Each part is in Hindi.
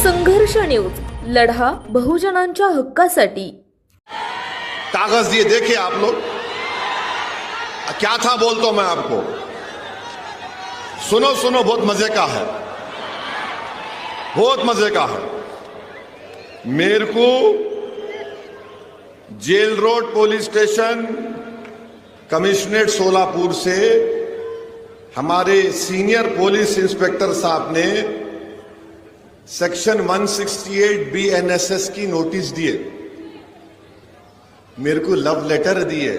संघर्ष न्यूज, लढा बहुजनांच्या हक्कासाठी। कागज दिए, देखिए आप लोग क्या था बोलता हूं मैं आपको। सुनो सुनो, बहुत मजे का है, बहुत मजे का है। मेरे को jail road police station commissionerate Solapur से हमारे सीनियर पुलिस इंस्पेक्टर साहब ने सेक्शन 168 BNSS की नोटिस दिए, मेरे को लव लेटर दिए।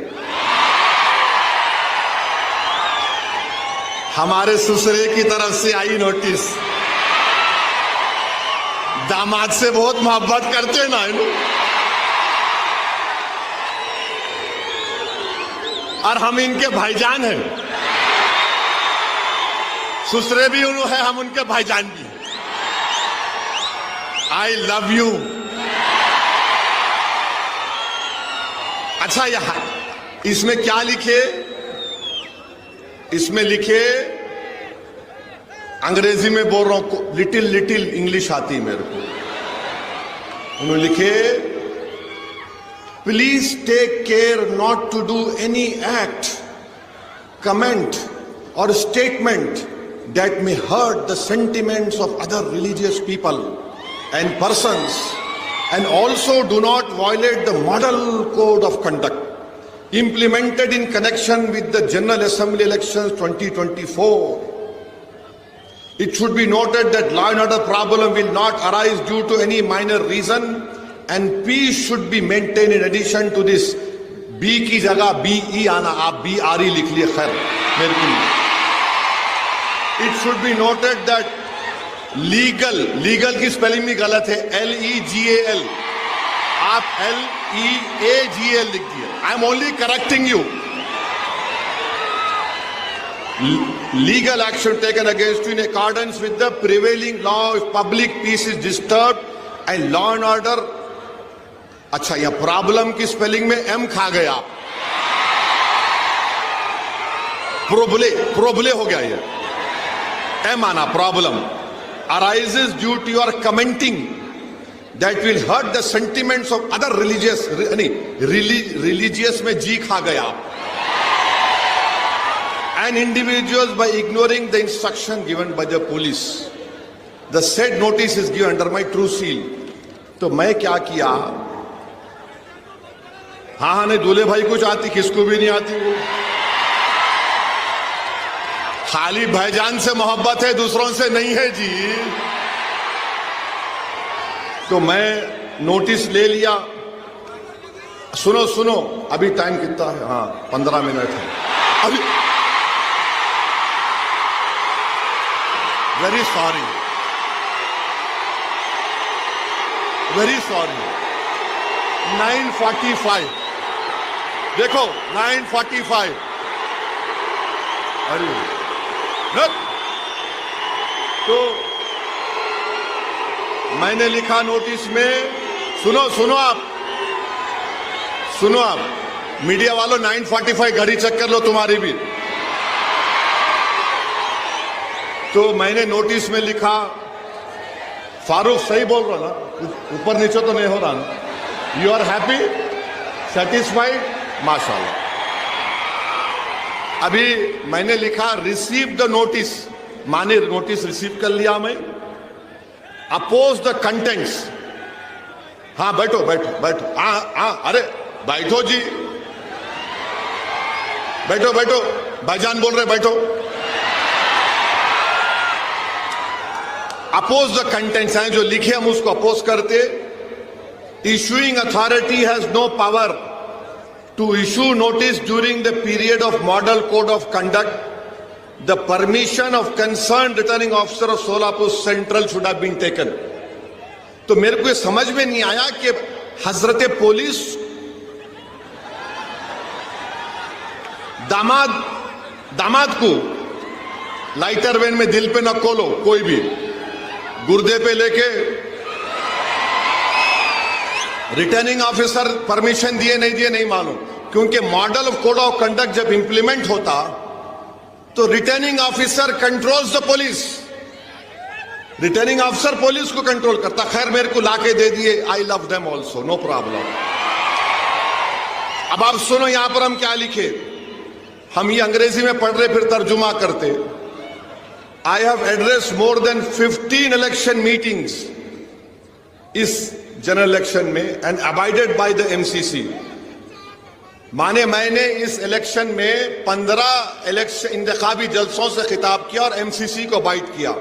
हमारे ससुरे की तरफ से आई नोटिस। दामाद से बहुत मोहब्बत करते हैं ना, और हम इनके भाईजान हैं। ससुरे भी है, हम उनके भाईजान भी। I love you. अच्छा, यहां इसमें क्या लिखे? इसमें लिखे, अंग्रेजी में बोल रहा हूं, लिटिल लिटिल इंग्लिश आती मेरे को। उन्होंने लिखे, please take care not to do any act, comment और statement that may hurt the sentiments of other religious people and persons, and also do not violate the model code of conduct implemented in connection with the General Assembly elections 2024. It should be noted that law and order problem will not arise due to any minor reason, and peace should be maintained. In addition to this, B की जगह BE आना, आप BRE लिख लिए, खैर मेरे को। It should be noted that legal की स्पेलिंग भी गलत है, LEGAL, आप LEAGL लिख दिए। I am only correcting you. Legal action taken against you in accordance with the prevailing law if public peace is disturbed and law and order। अच्छा, यह प्रॉब्लम की स्पेलिंग में M खा गया, प्रोबले हो गया। ये M आना, problem arises due to your commenting that will hurt the sentiments of other religious, religious में G खा गया, and individuals by ignoring the instruction given by the police. The said notice is given under my true seal. तो मैं क्या किया? हाँ, नहीं दूल्हे भाई कुछ आती, किसको भी नहीं आती वो। खाली भाईजान से मोहब्बत है, दूसरों से नहीं है जी। तो मैं नोटिस ले लिया। सुनो सुनो, अभी टाइम कितना है? हाँ, 15 मिनट है अभी। Very sorry, very sorry. 9:45 देखो, 9:45। अरे तो मैंने लिखा नोटिस में, सुनो आप मीडिया वालों, 9:45 घड़ी चेक कर लो तुम्हारी भी। तो मैंने नोटिस में लिखा, फारूक सही बोल रहा ना, ऊपर नीचे तो नहीं हो रहा ना? यू आर हैप्पी, सेटिस्फाइड, माशाल्लाह। अभी मैंने लिखा, रिसीव द नोटिस, माने नोटिस रिसीव कर लिया मैं। Oppose the contents. हाँ, बैठो बैठो बैठो। हाँ, अरे बैठो जी, बैठो बैठो, भाईजान बोल रहे, बैठो। अपोज द कंटेंट्स हैं जो लिखे, हम उसको अपोज करते। Issuing authority has no power to issue notice during the period of model code of conduct. The permission of concerned returning officer of Solapur Central should have been taken. तो मेरे को ये समझ में नहीं आया कि हजरत पुलिस दामाद को लाइटर वैन में दिल पे न खोलो, कोई भी गुर्दे पे लेके रिटर्निंग ऑफिसर परमिशन दिए नहीं दिए नहीं मालूम, क्योंकि model of code of conduct जब इंप्लीमेंट होता तो returning officer controls the police, returning officer police को कंट्रोल करता। खैर मेरे को लाके दे दिए, I love them also, no problem. अब आप सुनो यहां पर हम क्या लिखे, हम ये अंग्रेजी में पढ़ रहे फिर तर्जुमा करते। I have address more than 15 election meetings इस जनरल इलेक्शन में and abided by the MCC. माने मैंने इस इलेक्शन में 15 इलेक्शन इंतखाबी जलसों से खिताब किया और एमसीसी को बाइट किया।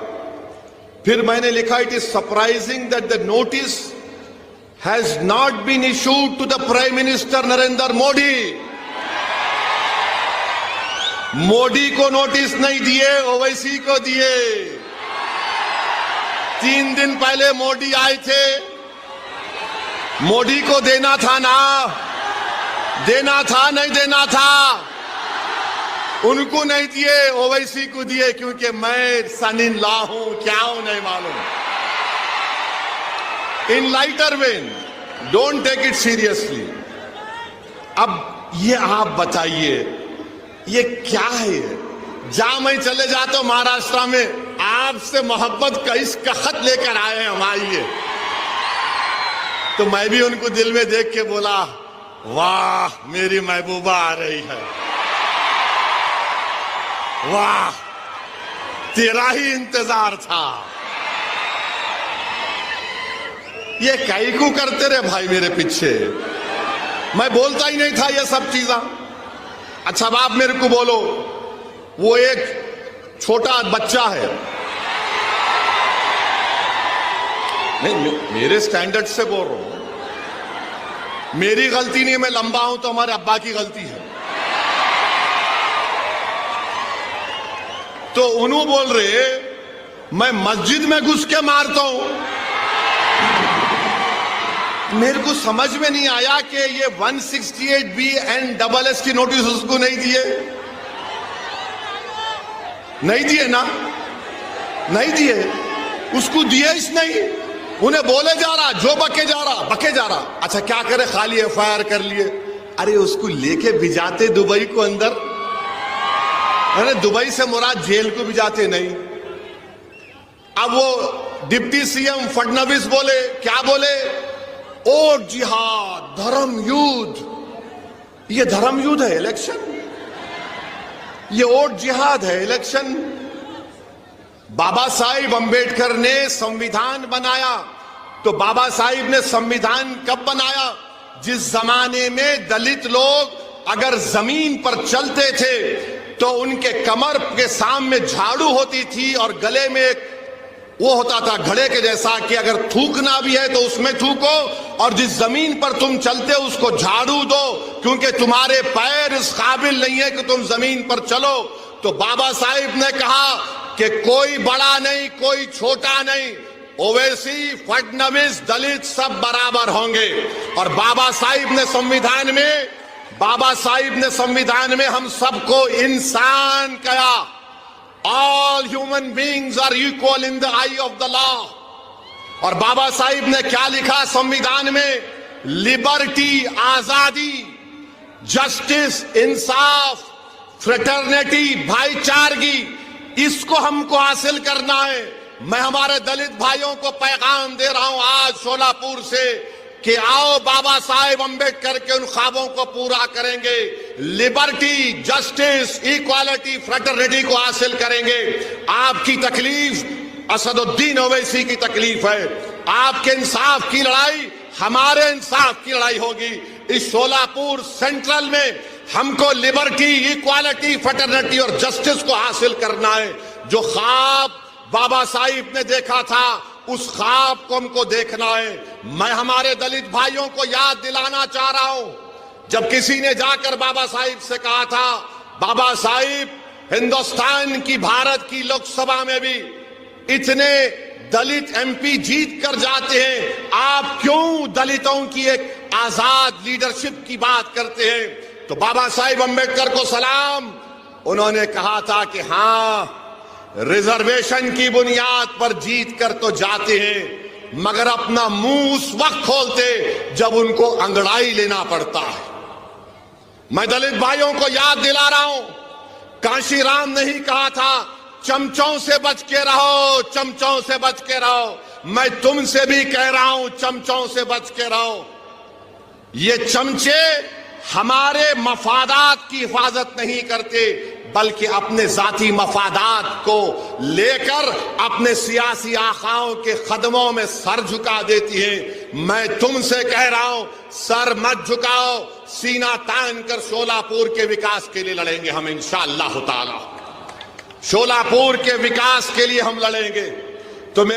फिर मैंने लिखा, it is surprising that the notice has not been issued to the prime minister Narendra Modi. Modi को नोटिस नहीं दिए, ओवैसी को दिए। 3 दिन पहले मोदी आए थे, मोदी को देना था ना, देना था नहीं देना था, उनको नहीं दिए, ओवैसी को दिए, क्योंकि मैं सन इन लॉ हूं, क्या हूं नहीं मालूम। In lighter vein, don't take it seriously. अब ये आप बताइए ये क्या है? जहां मैं चले जाता हूं महाराष्ट्र में, आपसे मोहब्बत का इसका खत लेकर आए हैं हम, आइए। तो मैं भी उनको दिल में देख के बोला, वाह मेरी महबूबा आ रही है, वाह तेरा ही इंतजार था। ये कैकू करते रहे भाई मेरे पीछे, मैं बोलता ही नहीं था ये सब चीजें। अच्छा अब आप मेरे को बोलो, वो एक छोटा बच्चा है, नहीं मेरे स्टैंडर्ड से बोल रहा हूं, मेरी गलती नहीं, मैं लंबा हूं तो हमारे अब्बा की गलती है। तो उन्होंने बोल रहे मैं मस्जिद में घुस के मारता हूं। मेरे को समझ में नहीं आया कि ये 168B एंड SS की नोटिस उसको नहीं दिए, नहीं दिए ना, नहीं दिए, उसको दिए इस नहीं, उन्हें बोले जा रहा, जो बके जा रहा। अच्छा क्या करे, खाली FIR कर लिए। अरे उसको लेके भिजाते दुबई को अंदर, अरे दुबई से मुराद जेल को भिजाते नहीं। अब वो डिप्टी सीएम फडणवीस बोले, क्या बोले, और जिहाद, धर्म युद्ध। ये धर्म युद्ध है इलेक्शन, ये और जिहाद है इलेक्शन। बाबा साहिब अंबेडकर ने संविधान बनाया, तो बाबा साहिब ने संविधान कब बनाया? जिस जमाने में दलित लोग अगर जमीन पर चलते थे तो उनके कमर के सामने झाड़ू होती थी और गले में एक वो होता था घड़े के जैसा कि अगर थूकना भी है तो उसमें थूको, और जिस जमीन पर तुम चलते हो उसको झाड़ू दो, क्योंकि तुम्हारे पैर इस काबिल नहीं है कि तुम जमीन पर चलो। तो बाबा साहिब ने कहा कि कोई बड़ा नहीं, कोई छोटा नहीं, ओवैसी, फडणवीस, दलित सब बराबर होंगे। और बाबा साहिब ने संविधान में हम सबको इंसान कहा। All human beings are equal in the eye of the law। और बाबा साहिब ने क्या लिखा संविधान में? लिबर्टी, आजादी, जस्टिस, इंसाफ, फ्रेटर्निटी, भाईचारगी, इसको हमको हासिल करना है। मैं हमारे दलित भाइयों को पैगाम दे रहा हूं आज शोलापुर से कि आओ बाबा साहेब अंबेडकर के उन ख्वाबों को पूरा करेंगे। लिबर्टी, जस्टिस, इक्वालिटी, फ्रेटर्निटी को हासिल करेंगे। आपकी तकलीफ असदुद्दीन ओवैसी की तकलीफ है, आपके इंसाफ की लड़ाई हमारे इंसाफ की लड़ाई होगी। इस शोलापुर सेंट्रल में हमको लिबर्टी, इक्वालिटी, फ्रेटर्निटी और जस्टिस को हासिल करना है। जो ख्वाब बाबा साहिब ने देखा था उस ख्वाब को हमको देखना है। मैं हमारे दलित भाइयों को याद दिलाना चाह रहा हूं, जब किसी ने जाकर बाबा साहिब से कहा था, बाबा साहिब हिंदुस्तान की, भारत की लोकसभा में भी इतने दलित MP जीत कर जाते हैं, आप क्यों दलितों की एक आजाद लीडरशिप की बात करते हैं? तो बाबा साहिब अंबेडकर को सलाम, उन्होंने कहा था कि हां, रिजर्वेशन की बुनियाद पर जीत कर तो जाते हैं, मगर अपना मुंह उस वक्त खोलते जब उनको अंगड़ाई लेना पड़ता है। मैं दलित भाइयों को याद दिला रहा हूं, कांशीराम ने ही कहा था, चमचों से बच के रहो, चमचों से बच के रहो। मैं तुमसे भी कह रहा हूं, चमचों से बच के रहो। ये चमचे हमारे मफादात की हिफाजत नहीं करते, बल्कि अपने जाती मफादात को लेकर अपने सियासी आखाओं के कदमों में सर झुका देती हैं। मैं तुमसे कह रहा हूं, सर मत झुकाओ, सीना तान कर शोलापुर के विकास के लिए लड़ेंगे हम इंशाअल्लाह ताला। शोलापुर के विकास के लिए हम लड़ेंगे।